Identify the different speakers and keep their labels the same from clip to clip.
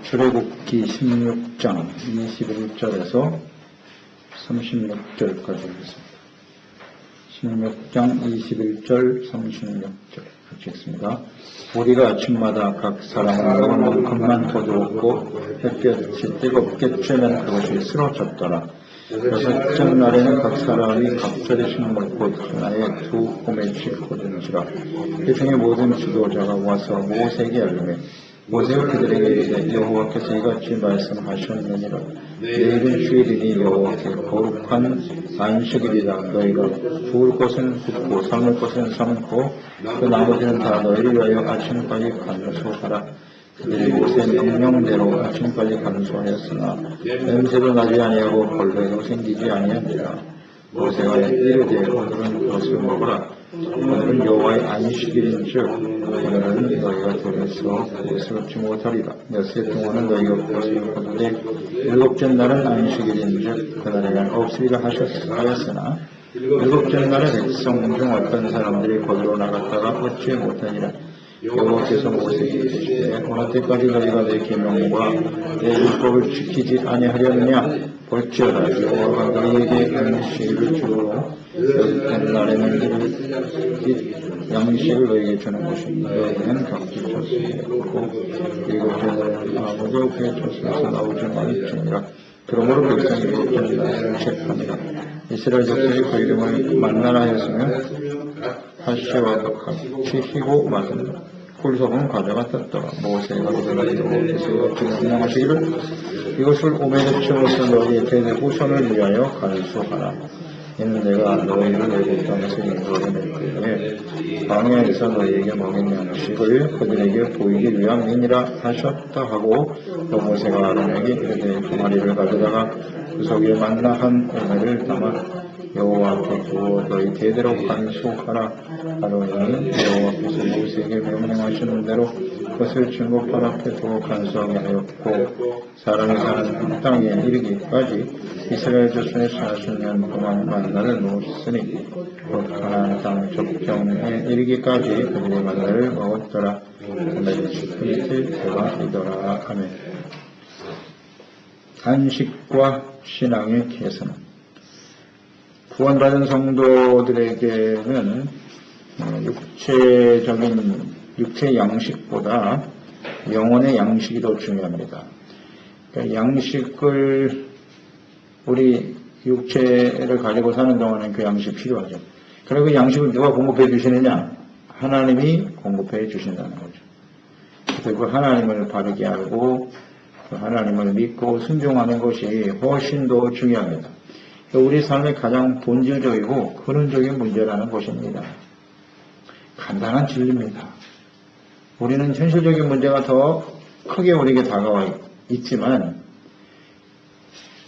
Speaker 1: 출애굽기 16장 21절에서 36절까지 하겠습니다. 16장 21절 36절 같이 읽습니다. 우리가 아침마다 각 사람을 먹은 만큼만 거두었고 햇볕이 뜨겁게 쬐면 그것이 쓰러졌더라. 여섯째 날에는 각 사람이 각절의 식물 곧 하나에 2호멜씩 거둔지라. 그 중에 모든 지도자가 와서 모세에게 알리매 모세가 그들에게 이르되 여호와께서 이같이 말씀하셨느니라. 내일은 휴일이니 여호와께 거룩한 안식일이라. 너희가 구울 것은 굽고 삶을 것은 삶고 그 나머지는 다 너희를 위하여 아침까지 간수하라. 그들이 모세의 명령대로 아침까지 간수하였으나 냄새도 나지 아니하고 벌레도 생기지 아니하니라. 모세가 이르되 오늘은 무엇을 먹으라. 오늘은 여호와의 안식일인즉 오늘은 너희가 들에서 그것을 얻지 못하리라. 엿새 동안은 너희가 그것을 거두되 일곱째 날은 안식일인즉 그날에는 없으리라 하였으나 일곱째 날에 백성 중 어떤 사람들이 거두러 나갔다가 얻지 못하니라. 여호와께서 모세에게 이르시되 어느 때까지 너희가 내 계명과 내 율법을 지키지 아니하려느냐. 볼지어다 여호와가 너희에게 안식일을 주므로 여섯째 날에는 양식을 너희에게 주는 것입니다. 너희는 각기 젖을 먹고 일곱째 날에는 아무도 그의 젖에서 나오지 말지니라. 그러므로 백성이 일곱째 날을 책합니다. 이스라엘 족속이 그 이름을 만나라 하였으며 하시와 같이 희고 맞은 꿀소금 가져갔더라. 모세가 그들에게 여호와께서 이같이 명령하시기를 이것을 오멜에 채워서 너희의 대대 후손을 위하여 간수하라. 이는 내가 너희를 애굽 땅에서 인도하낼 때에 광야에서 너희에게 먹인 양식을 그들에게 보이기 위함이니라 하셨다 하고 또 모세가 아론에게 이르되 두 마리를 가져다가 그 속에 만나 한 오멜을 담아 여호와께 두어 너희 대대로 간수하라. 아론이 여호와께서 모세에게 명령하시는 대로 그것을 증거 발 앞에 두어 간수하게 하였고 사람이 사는 땅에 이르기까지 이스라엘 자손의 40년 동안 만나를 먹었으니 곧 가나안 땅 적경에 이르기까지 그들의 만나를 먹었더라. 오멜 10일 대왕이더라. 아멘. 안식과 신앙의 개선. 구원받은 성도들에게는 육체 양식보다 영혼의 양식이 더 중요합니다. 그러니까 양식을 우리 육체를 가지고 사는 동안은 그 양식이 필요하죠. 그리고 그 양식을 누가 공급해 주시느냐? 하나님이 공급해 주신다는 거죠. 그래서 그 하나님을 바르게 알고 그 하나님을 믿고 순종하는 것이 훨씬 더 중요합니다. 우리 삶의 가장 본질적이고 근원적인 문제라는 것입니다. 간단한 진리입니다. 우리는 현실적인 문제가 더 크게 우리에게 다가와 있지만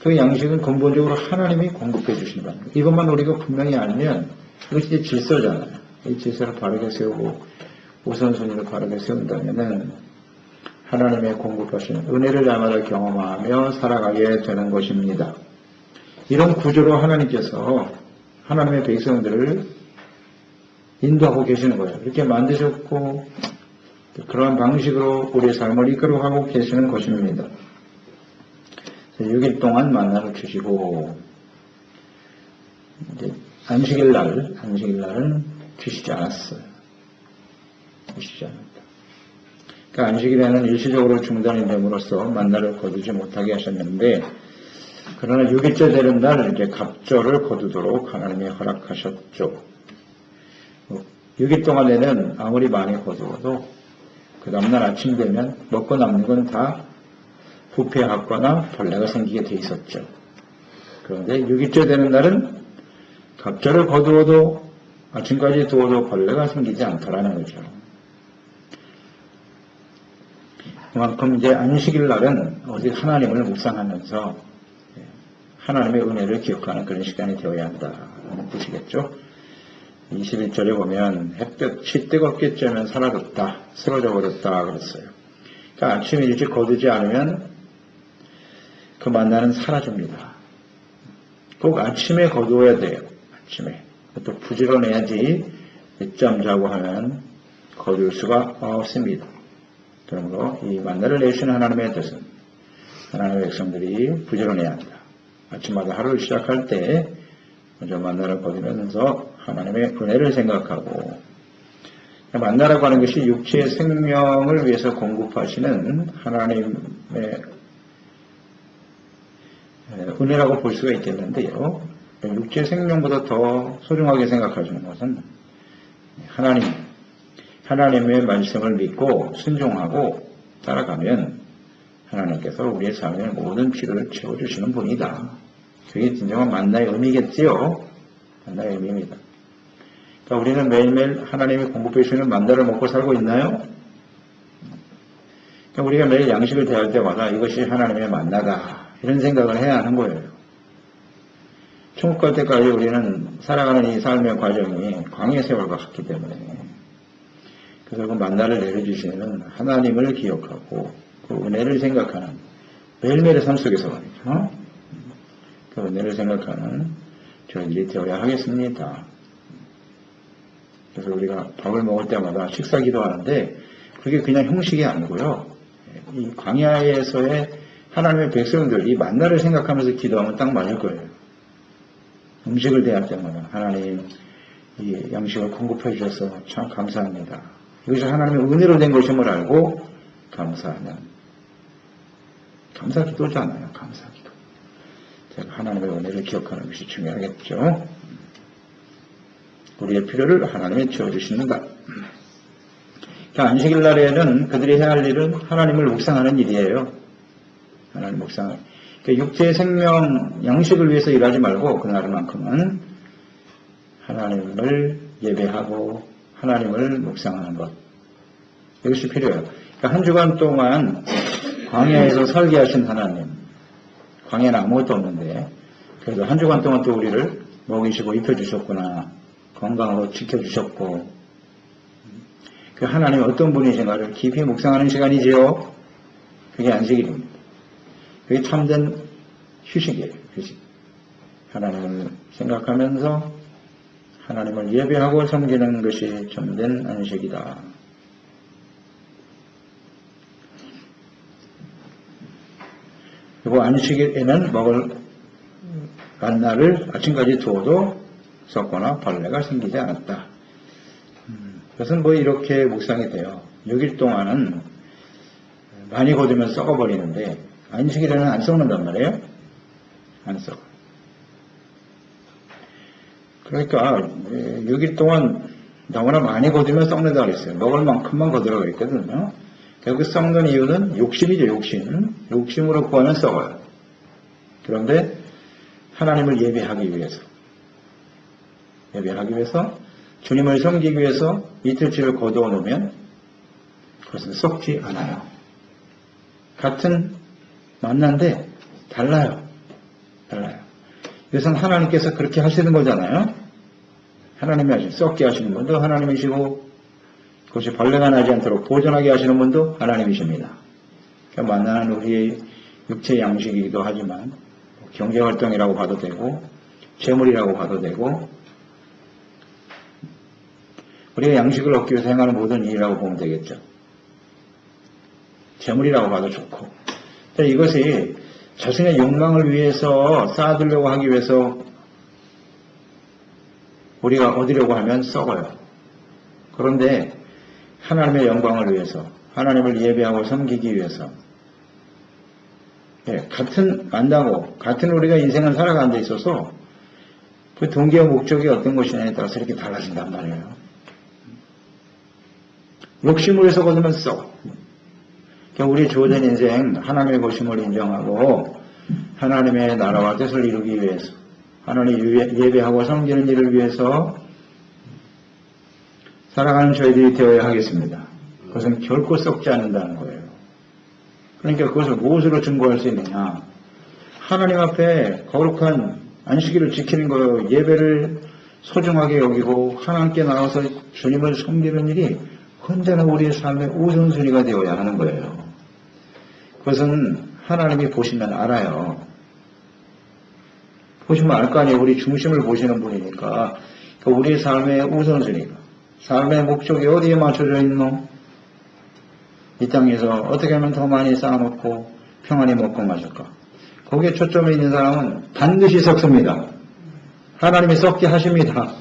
Speaker 1: 그 양식은 근본적으로 하나님이 공급해 주신다는 거예요. 이것만 우리가 분명히 알면 이것이 질서잖아요. 이 질서를 바르게 세우고 우선순위를 바르게 세운다면 하나님의 공급하신 은혜를 날마다 경험하며 살아가게 되는 것입니다. 이런 구조로 하나님께서 하나님의 백성들을 인도하고 계시는 거예요. 이렇게 만드셨고 그러한 방식으로 우리의 삶을 이끌어가고 계시는 것입니다. 6일 동안 만나를 주시고 이제 안식일날은 주시지 않았어요. 주시지 않았다. 그러니까 안식일에는 일시적으로 중단이 됨으로써 만나를 거두지 못하게 하셨는데 그러나 6일째 되는 날 이제 갑절을 거두도록 하나님이 허락하셨죠. 6일 동안에는 아무리 많이 거두어도 그 다음날 아침 되면 먹고 남는 건 다 부패하거나 벌레가 생기게 돼 있었죠. 그런데 6일째 되는 날은 갑절을 거두어도 아침까지 두어도 벌레가 생기지 않더라는 거죠. 그만큼 이제 안식일 날은 오직 하나님을 묵상하면서 하나님의 은혜를 기억하는 그런 시간이 되어야 한다는 뜻이겠죠. 21절에 보면 햇볕이 뜨겁게 쬐면 사라졌다, 쓰러져 버렸다 그랬어요. 그러니까 아침에 일찍 거두지 않으면 그 만나는 사라집니다. 꼭 아침에 거두어야 돼요. 아침에. 또 부지런해야지 늦잠 자고 하면 거둘 수가 없습니다. 그러므로 이 만나를 내주신 하나님의 뜻은 하나님의 백성들이 부지런해야 한다. 아침마다 하루를 시작할 때 먼저 만나를 거두면서 하나님의 은혜를 생각하고, 만나라고 하는 것이 육체의 생명을 위해서 공급하시는 하나님의 은혜라고 볼 수가 있겠는데요. 육체의 생명보다 더 소중하게 생각하시는 것은 하나님의 말씀을 믿고 순종하고 따라가면 하나님께서 우리의 삶의 모든 필요를 채워주시는 분이다. 그게 진정한 만나의 의미겠지요. 만나의 의미입니다. 그러니까 우리는 매일매일 하나님이 공급해 주시는 만나를 먹고 살고 있나요? 그러니까 우리가 매일 양식을 대할 때마다 이것이 하나님의 만나다, 이런 생각을 해야 하는 거예요. 천국 갈 때까지 우리는 살아가는 이 삶의 과정이 광야 세월과 같기 때문에, 그래서 그 만나를 내려주시는 하나님을 기억하고 그 은혜를 생각하는, 매일매일의 삶 속에서 말이죠. 그 은혜를 생각하는 저희들이 되어야 하겠습니다. 그래서 우리가 밥을 먹을 때마다 식사 기도하는데 그게 그냥 형식이 아니고요. 이 광야에서의 하나님의 백성들이 만나를 생각하면서 기도하면 딱 맞을 거예요. 음식을 대할 때마다 하나님 이 양식을 공급해 주셔서 참 감사합니다. 이것이 하나님의 은혜로 된 것임을 알고 감사하는, 감사 기도잖아요. 감사 기도. 제가 하나님의 은혜를 기억하는 것이 중요하겠죠. 우리의 필요를 하나님이 채워주시는가. 안식일 날에는 그들이 해야 할 일은 하나님을 묵상하는 일이에요. 하나님 묵상. 육체의 생명, 양식을 위해서 일하지 말고 그날만큼은 하나님을 예배하고 하나님을 묵상하는 것. 이것이 필요해요. 한 주간 동안 광야에서 설계하신 하나님. 광야는 아무것도 없는데 그래도 한 주간 동안 또 우리를 먹이시고 입혀주셨구나. 건강으로 지켜주셨고, 그 하나님이 어떤 분이신가를 깊이 묵상하는 시간이지요. 그게 안식일입니다. 그게 참된 휴식이에요. 휴식. 하나님을 생각하면서 하나님을 예배하고 섬기는 것이 참된 안식이다. 그리고 안식일에는 먹을 만나를 아침까지 두어도 썩거나 벌레가 생기지 않았다. 그것은 뭐 이렇게 묵상이 돼요. 6일 동안은 많이 거두면 썩어버리는데 안식일에는 안 썩는단 말이에요. 안 썩어. 그러니까 6일 동안 너무나 많이 거두면 썩는다 그랬어요. 먹을 만큼만 거두라고 그랬거든요. 그 썩는 이유는 욕심이죠. 욕심으로 구하면 썩어요. 그런데 하나님을 예배하기 위해서 주님을 섬기기 위해서 이틀치를 거두어 놓으면 그것은 썩지 않아요. 같은 만난데 달라요. 이것은 하나님께서 그렇게 하시는 거잖아요. 하나님이 하시는, 썩게 하시는 분도 하나님이시고 그것이 벌레가 나지 않도록 보존하게 하시는 분도 하나님이십니다. 그러니까 만나는 우리의 육체 양식이기도 하지만 경제활동이라고 봐도 되고 재물이라고 봐도 되고 우리가 양식을 얻기 위해서 행하는 모든 일이라고 보면 되겠죠. 재물이라고 봐도 좋고. 이것이 자신의 욕망을 위해서 쌓아두려고 하기 위해서 우리가 얻으려고 하면 썩어요. 그런데 하나님의 영광을 위해서, 하나님을 예배하고 섬기기 위해서 같은 만나고 같은 우리가 인생을 살아가는 데 있어서 그 동기와 목적이 어떤 것이냐에 따라서 이렇게 달라진단 말이에요. 욕심을 해서 거두면 썩어. 우리 주어진 인생 하나님의 것임을 인정하고 하나님의 나라와 뜻을 이루기 위해서 하나님 예배하고 섬기는 일을 위해서 살아가는 저희들이 되어야 하겠습니다. 그것은 결코 썩지 않는다는 거예요. 그러니까 그것을 무엇으로 증거할 수 있느냐. 하나님 앞에 거룩한 안식일을 지키는 거예요. 예배를 소중하게 여기고 하나님께 나와서 주님을 섬기는 일이 언제나 우리의 삶의 우선순위가 되어야 하는 거예요. 그것은 하나님이 보시면 알아요. 보시면 알 거 아니에요. 우리 중심을 보시는 분이니까. 우리의 삶의 우선순위가, 삶의 목적이 어디에 맞춰져 있노? 이 땅에서 어떻게 하면 더 많이 쌓아놓고 평안히 먹고 마실까? 거기에 초점이 있는 사람은 반드시 썩습니다. 하나님이 썩게 하십니다.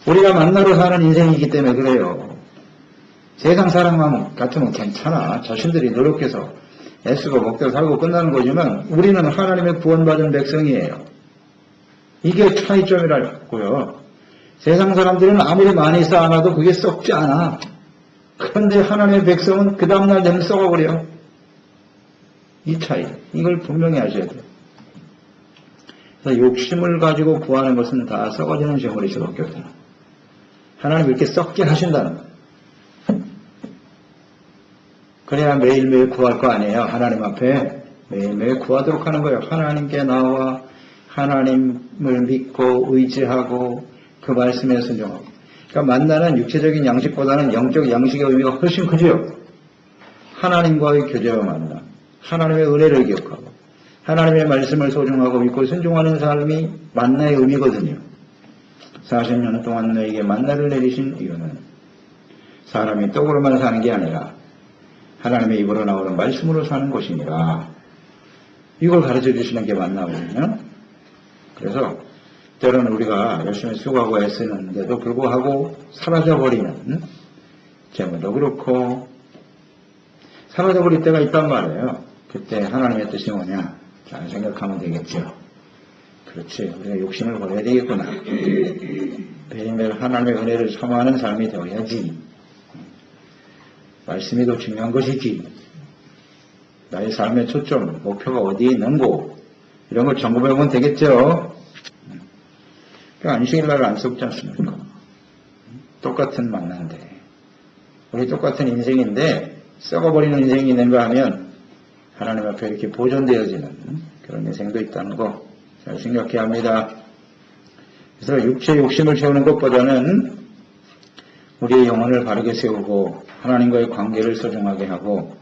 Speaker 1: 우리가 만나러 사는 인생이기 때문에 그래요. 세상 사람 같으면 괜찮아. 자신들이 노력해서 애쓰고 먹고 살고 끝나는 거지만 우리는 하나님의 구원받은 백성이에요. 이게 차이점이라고요. 세상 사람들은 아무리 많이 쌓아놔도 그게 썩지 않아. 그런데 하나님의 백성은 그 다음날 되면 썩어버려. 이 차이. 이걸 분명히 아셔야 돼요. 그래서 욕심을 가지고 구하는 것은 다 썩어지는 재물일 수밖에 없어요. 하나님 이렇게 썩게 하신다는 거예요. 그래야 매일매일 구할 거 아니에요. 하나님 앞에 매일매일 구하도록 하는 거예요. 하나님께 나와 하나님을 믿고 의지하고 그 말씀에 순종하고. 그러니까 만나는 육체적인 양식보다는 영적 양식의 의미가 훨씬 크죠. 하나님과의 교제와 만나, 하나님의 은혜를 기억하고 하나님의 말씀을 소중하고 믿고 순종하는 삶이 만나의 의미거든요. 40년 동안 너에게 만나를 내리신 이유는 사람이 떡으로만 사는 게 아니라 하나님의 입으로 나오는 말씀으로 사는 것이니라. 이걸 가르쳐 주시는 게 만나거든요. 그래서 때로는 우리가 열심히 수고하고 애쓰는데도 불구하고 사라져버리는 재물도 그렇고 사라져버릴 때가 있단 말이에요. 그때 하나님의 뜻이 뭐냐? 잘 생각하면 되겠죠. 그렇지. 우리가 욕심을 버려야 되겠구나. 매일매일 하나님의 은혜를 사모하는 삶이 되어야지. 말씀이 더 중요한 것이지. 나의 삶의 초점, 목표가 어디에 있는고 이런 걸 점검해보면 되겠죠. 그러니까 안식일날을 안 썩지 않습니까? 똑같은 만난데 우리 똑같은 인생인데 썩어버리는 인생이 있는가 하면 하나님 앞에 이렇게 보존되어지는 그런 인생도 있다는 거 잘 생각해야 합니다. 그래서 육체 욕심을 채우는 것보다는 우리의 영혼을 바르게 세우고 하나님과의 관계를 소중하게 하고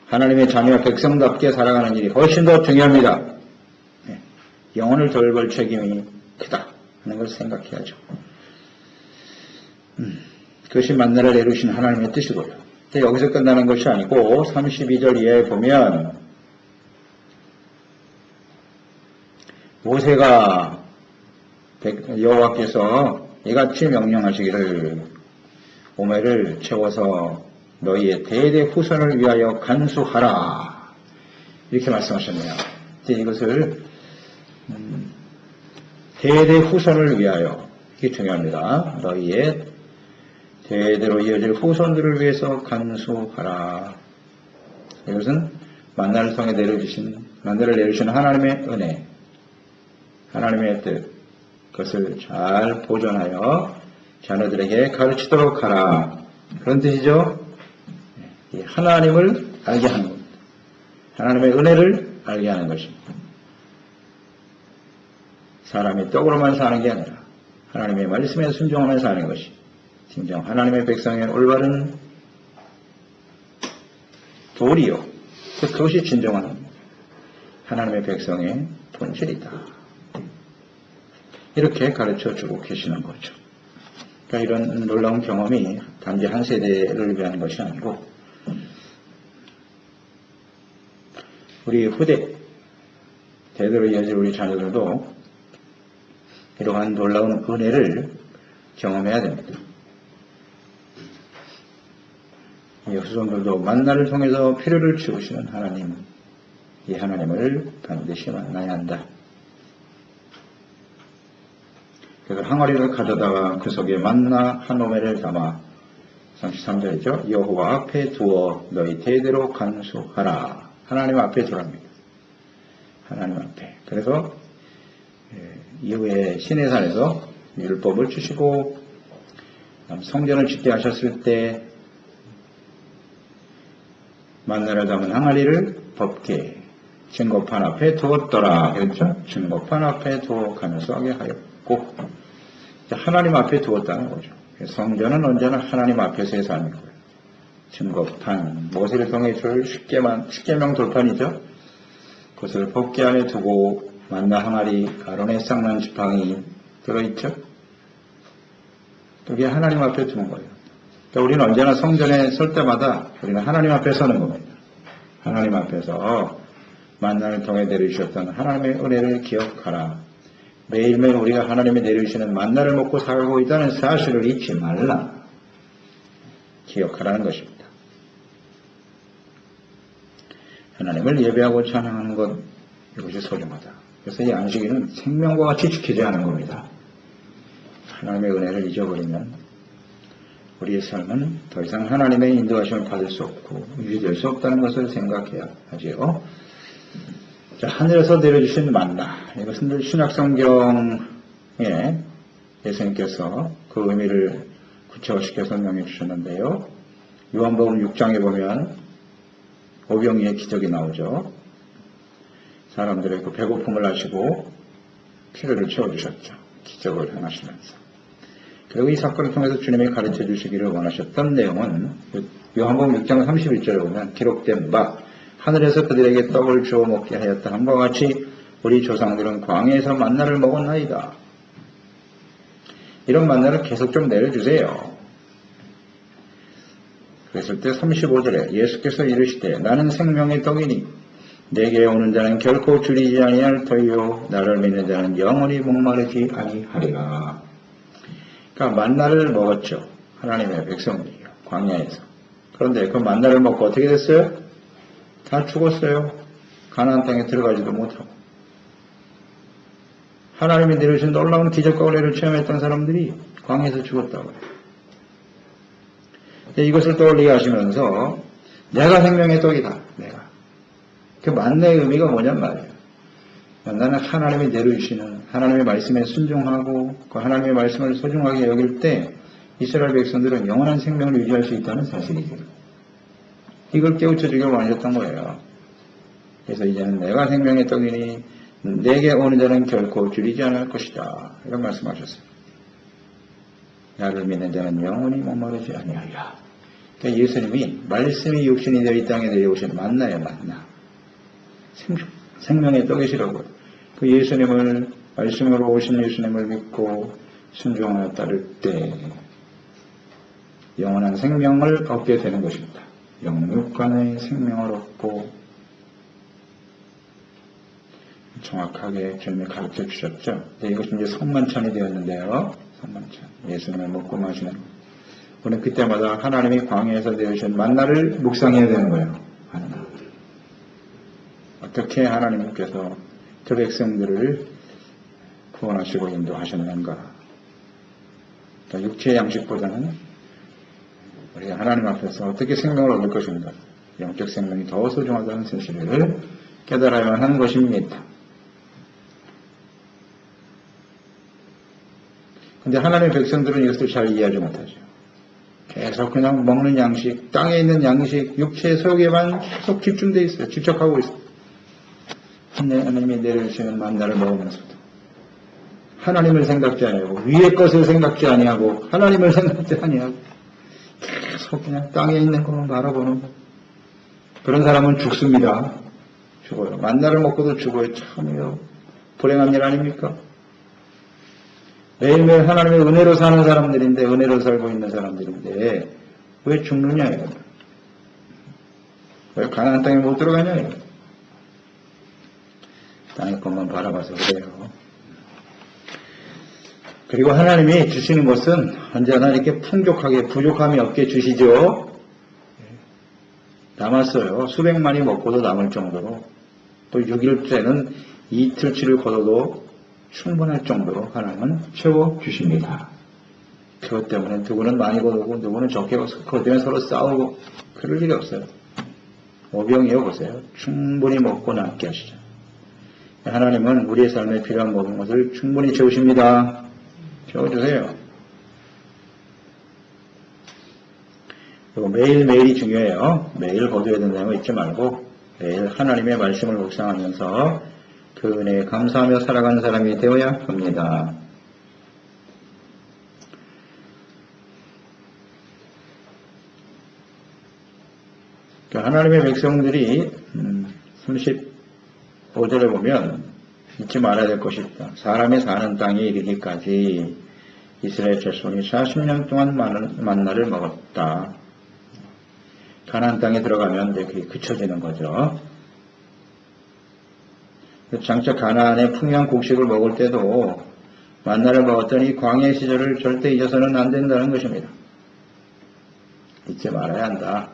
Speaker 1: 하나님의 자녀와 백성답게 살아가는 일이 훨씬 더 중요합니다. 영혼을 돌볼 책임이 크다 하는 걸 생각해야죠. 그것이 만나를 이루신 하나님의 뜻이고요. 여기서 끝나는 것이 아니고 32절 이하에 보면 모세가 여호와께서 이같이 명령하시기를 오매를 채워서 너희의 대대 후손을 위하여 간수하라 이렇게 말씀하셨네요. 이것을 대대 후손을 위하여 이게 중요합니다. 너희의 대대로 이어질 후손들을 위해서 간수하라. 이것은 만나를 통해 만나를 내려주신 하나님의 은혜, 하나님의 뜻, 그것을 잘 보존하여 자녀들에게 가르치도록 하라. 그런 뜻이죠. 하나님을 알게 하는 겁니다. 하나님의 은혜를 알게 하는 것입니다. 사람이 떡으로만 사는 게 아니라 하나님의 말씀에 순종하며 사는 것이 진정 하나님의 백성의 올바른 도리요. 그것이 진정한 하나님의 백성의 본질이다. 이렇게 가르쳐주고 계시는 거죠. 그러니까 이런 놀라운 경험이 단지 한 세대를 위한 것이 아니고 우리 후대 대대로 이어질 우리 자녀들도 이러한 놀라운 은혜를 경험해야 됩니다. 이 후손들도 만나를 통해서 필요를 채우시는 하나님, 이 하나님을 반드시 만나야 한다. 그래서 항아리를 가져다가 그 속에 만나 한 오매를 담아 33절이죠. 여호와 앞에 두어 너희 대대로 간수하라. 하나님 앞에 두랍니다. 하나님 앞에. 그래서 이후에 시내산에서 율법을 주시고 성전을 짓게 하셨을 때 만나를 담은 항아리를 법궤 증거판 앞에 두었더라. 그렇죠? 증거판 앞에 두어 간수하게 하였고 하나님 앞에 두었다는 거죠. 성전은 언제나 하나님 앞에서의 삶이고요. 증거판, 모세를 통해 줄 십계명 돌판이죠. 그것을 법궤 안에 두고 만나 항아리, 아론의 쌍난 지팡이 들어있죠. 그게 하나님 앞에 두는 거예요. 그러니까 우리는 언제나 성전에 설 때마다 우리는 하나님 앞에 서는 겁니다. 하나님 앞에서 만난을 통해 내려주셨던 하나님의 은혜를 기억하라. 매일매일 우리가 하나님이 내려주시는 만나를 먹고 살고 있다는 사실을 잊지 말라. 기억하라는 것입니다. 하나님을 예배하고 찬양하는 것, 이것이 소중하다. 그래서 이 안식일은 생명과 같이 지키지 않은 겁니다. 하나님의 은혜를 잊어버리면 우리의 삶은 더 이상 하나님의 인도하심을 받을 수 없고 유지될 수 없다는 것을 생각해야 하지요. 자, 하늘에서 내려주신 만나, 이것은 신약성경에 예수님께서 그 의미를 구체화시켜 설명해 주셨는데요. 요한복음 6장에 보면 오병이의 기적이 나오죠. 사람들의 그 배고픔을 하시고 필요를 채워주셨죠. 기적을 행하시면서. 그리고 이 사건을 통해서 주님이 가르쳐 주시기를 원하셨던 내용은 요한복음 6장 31절에 보면 기록된 바 하늘에서 그들에게 떡을 주어 먹게 하였다 함과 같이 우리 조상들은 광야에서 만나를 먹었나이다. 이런 만나를 계속 좀 내려주세요. 그랬을 때 35절에 예수께서 이르시되 나는 생명의 떡이니 내게 오는 자는 결코 줄이지 아니할 터이요 나를 믿는 자는 영원히 목마르지 아니하리라. 그러니까 만나를 먹었죠. 하나님의 백성들이요. 광야에서. 그런데 그 만나를 먹고 어떻게 됐어요? 다 죽었어요. 가나안 땅에 들어가지도 못하고. 하나님이 내려주신 놀라운 기적과 은혜를 체험했던 사람들이 광야에서 죽었다고 해요. 이것을 떠올리게 하시면서 내가 생명의 떡이다. 내가. 그 만나의 의미가 뭐냔 말이에요. 나는 하나님이 내려주시는 하나님의 말씀에 순종하고 그 하나님의 말씀을 소중하게 여길 때 이스라엘 백성들은 영원한 생명을 유지할 수 있다는 사실이죠. 이걸 깨우쳐주길 원하셨던 거예요. 그래서 이제는 내가 생명의 떡이니 내게 오는 자는 결코 줄이지 않을 것이다. 이런 말씀하셨어요. 나를 믿는 자는 영원히 목마르지 아니하리라. 그러니까 예수님이 말씀이 육신이 되어 이 땅에 내려오신 만나예요. 만나. 생명의 떡이시라고요. 그 예수님을 말씀으로 오신 예수님을 믿고 순종하여 따를 때 영원한 생명을 얻게 되는 것입니다. 영육간의 생명을 얻고 정확하게 주님이 가르쳐 주셨죠. 이것이 이제 성만찬이 되었는데요. 성만찬. 예수님을 먹고 마시는. 우리는 그때마다 하나님이 광야에서 내주신 만나를 묵상해야 되는 거예요. 만나. 어떻게 하나님께서 그 백성들을 구원하시고 인도하셨는가. 그러니까 육체의 양식보다는 우리가 하나님 앞에서 어떻게 생명을 얻을 것인가. 영적 생명이 더 소중하다는 사실을 깨달아야만 하는 것입니다. 근데 하나님의 백성들은 이것을 잘 이해하지 못하죠. 계속 그냥 먹는 양식, 땅에 있는 양식, 육체의 속에만 계속 집중되어 있어요. 집착하고 있어요. 하나님이 내려주시는 만나를 먹으면서도 하나님을 생각지 아니하고 위의 것을 생각지 아니하고 하나님을 생각지 아니하고 계속 그냥 땅에 있는 것만 바라보는 거. 그런 사람은 죽습니다. 죽어요. 만나를 먹고도 죽어요. 참이요. 불행한 일 아닙니까? 매일매일 하나님의 은혜로 사는 사람들인데 은혜로 살고 있는 사람들인데 왜 죽느냐 이거. 왜 가나안 땅에 못 들어가냐 이거. 땅의 것만 바라봐서 그래요. 그리고 하나님이 주시는 것은 언제나 이렇게 풍족하게 부족함이 없게 주시죠. 남았어요. 수백만이 먹고도 남을 정도로 또 6일째는 이틀치를 거둬도 충분할 정도로 하나님은 채워주십니다. 그것 때문에 누구는 많이 거두고 누구는 적게 거두고 그것 때문에 서로 싸우고 그럴 일이 없어요. 오병이어 보세요. 충분히 먹고 남게 하시죠. 하나님은 우리의 삶에 필요한 모든 것을 충분히 채우십니다. 채워주세요. 그리고 매일매일이 중요해요. 매일 거두어야 된다는 거 잊지 말고 매일 하나님의 말씀을 묵상하면서 그 은혜에 감사하며 살아가는 사람이 되어야 합니다. 하나님의 백성들이 35절에 보면 잊지 말아야 될 것이 있다. 사람이 사는 땅에 이르기까지 이스라엘 자손이 40년 동안 만나를 먹었다. 가나안 땅에 들어가면 이제 그게 그쳐지는 거죠. 장차 가나안의 풍요한 곡식을 먹을 때도 만나를 먹었던 이 광야 시절을 절대 잊어서는 안 된다는 것입니다. 잊지 말아야 한다.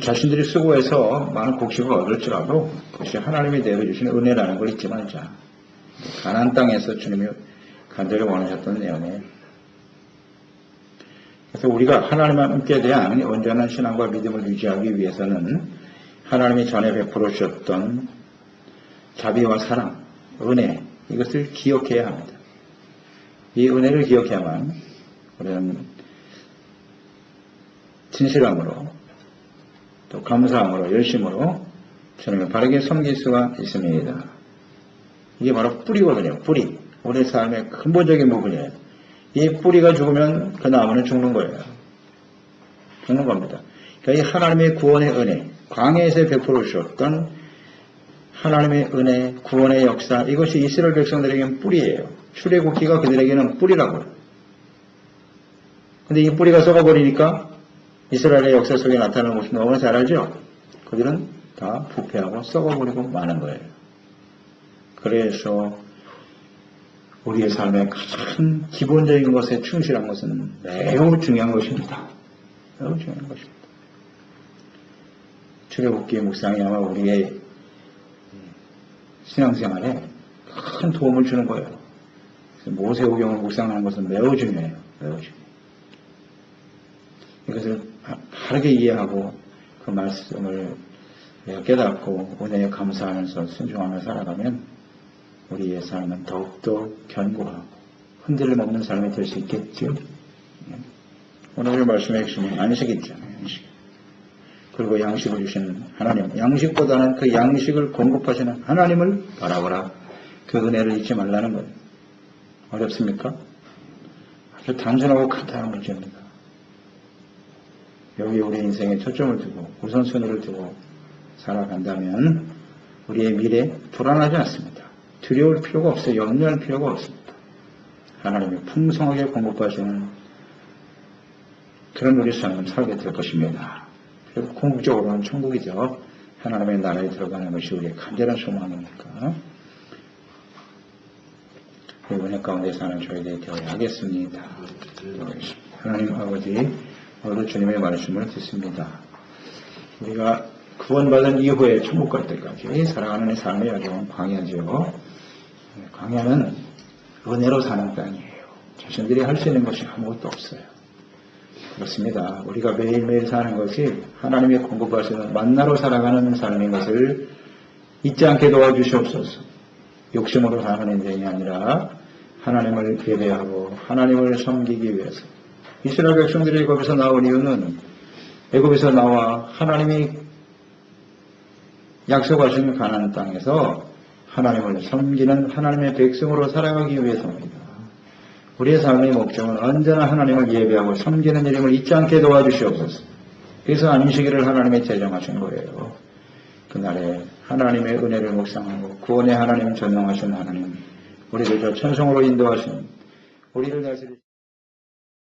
Speaker 1: 자신들이 수고해서 많은 곡식을 얻을지라도 그것이 하나님이 내려주신 은혜라는 걸 잊지 말자. 가나안 땅에서 주님이 간절히 원하셨던 내용이에요. 그래서 우리가 하나님과 함께 대한 온전한 신앙과 믿음을 유지하기 위해서는 하나님이 전에 베풀어 주셨던 자비와 사랑, 은혜, 이것을 기억해야 합니다. 이 은혜를 기억해야만 우리는 진실함으로 또 감사함으로 열심으로 주님을 바르게 섬길 수가 있습니다. 이게 바로 뿌리거든요. 뿌리. 우리 삶의 근본적인 부분이에요. 이 뿌리가 죽으면 그 나무는 죽는 거예요. 죽는 겁니다. 그러니까 이 하나님의 구원의 은혜, 광야에서 베풀어 주셨던 하나님의 은혜, 구원의 역사, 이것이 이스라엘 백성들에게는 뿌리예요. 출애굽기가 그들에게는 뿌리라고요. 근데 이 뿌리가 썩어버리니까 이스라엘의 역사 속에 나타나는 것이 너무나 잘 알죠? 그들은 다 부패하고 썩어버리고 마는 거예요. 그래서 우리의 삶의 가장 기본적인 것에 충실한 것은 매우 중요한 것입니다. 매우 중요한 것입니다. 출애굽기 묵상이 아마 우리의 신앙생활에 큰 도움을 주는 거예요. 모세오경을 묵상하는 것은 매우 중요해요. 매우 중요해요. 이것을 바르게 이해하고 그 말씀을 깨닫고 은혜에 감사하면서 순종하며 살아가면 우리의 삶은 더욱더 견고하고 흔들림 없는 삶이 될 수 있겠죠. 오늘 말씀의 핵심은 안식이 있잖아요. 안식. 그리고 양식을 주시는 하나님. 양식보다는 그 양식을 공급하시는 하나님을 바라보라. 그 은혜를 잊지 말라는 거예요. 어렵습니까? 아주 단순하고 간단한 문제입니다. 여기 우리 인생에 초점을 두고 우선순위를 두고 살아간다면 우리의 미래 불안하지 않습니다. 두려울 필요가 없어요. 염려할 필요가 없습니다. 하나님이 풍성하게 공급하시는 그런 우리 삶을 살게 될 것입니다. 그리고 궁극적으로는 천국이죠. 하나님의 나라에 들어가는 것이 우리의 간절한 소망이니까. 이번에 가운데 사는 저희들이 되어야 하겠습니다. 하나님 아버지, 오늘 주님의 말씀을 듣습니다. 우리가 구원받은 이후에 천국 갈 때까지 살아가는 삶의 여정은 광야죠. 광야는 은혜로 사는 땅이에요. 자신들이 할 수 있는 것이 아무것도 없어요. 그렇습니다. 우리가 매일매일 사는 것이 하나님의 공급하시는 만나로 살아가는 삶인 것을 잊지 않게 도와주시옵소서. 욕심으로 사는 인생이 아니라 하나님을 예배하고 하나님을 섬기기 위해서. 이스라엘 백성들이 애굽에서 나온 이유는 애굽에서 나와 하나님이 약속하신 가나안 땅에서 하나님을 섬기는 하나님의 백성으로 살아가기 위해서입니다. 우리의 삶의 목적은 언제나 하나님을 예배하고 섬기는 일임을 잊지 않게 도와주시옵소서. 그래서 안식일을 하나님이 제정하신 거예요. 그날에 하나님의 은혜를 묵상하고 구원의 하나님 전능하신 하나님, 우리를 저 천성으로 인도하신 우리를 다스리신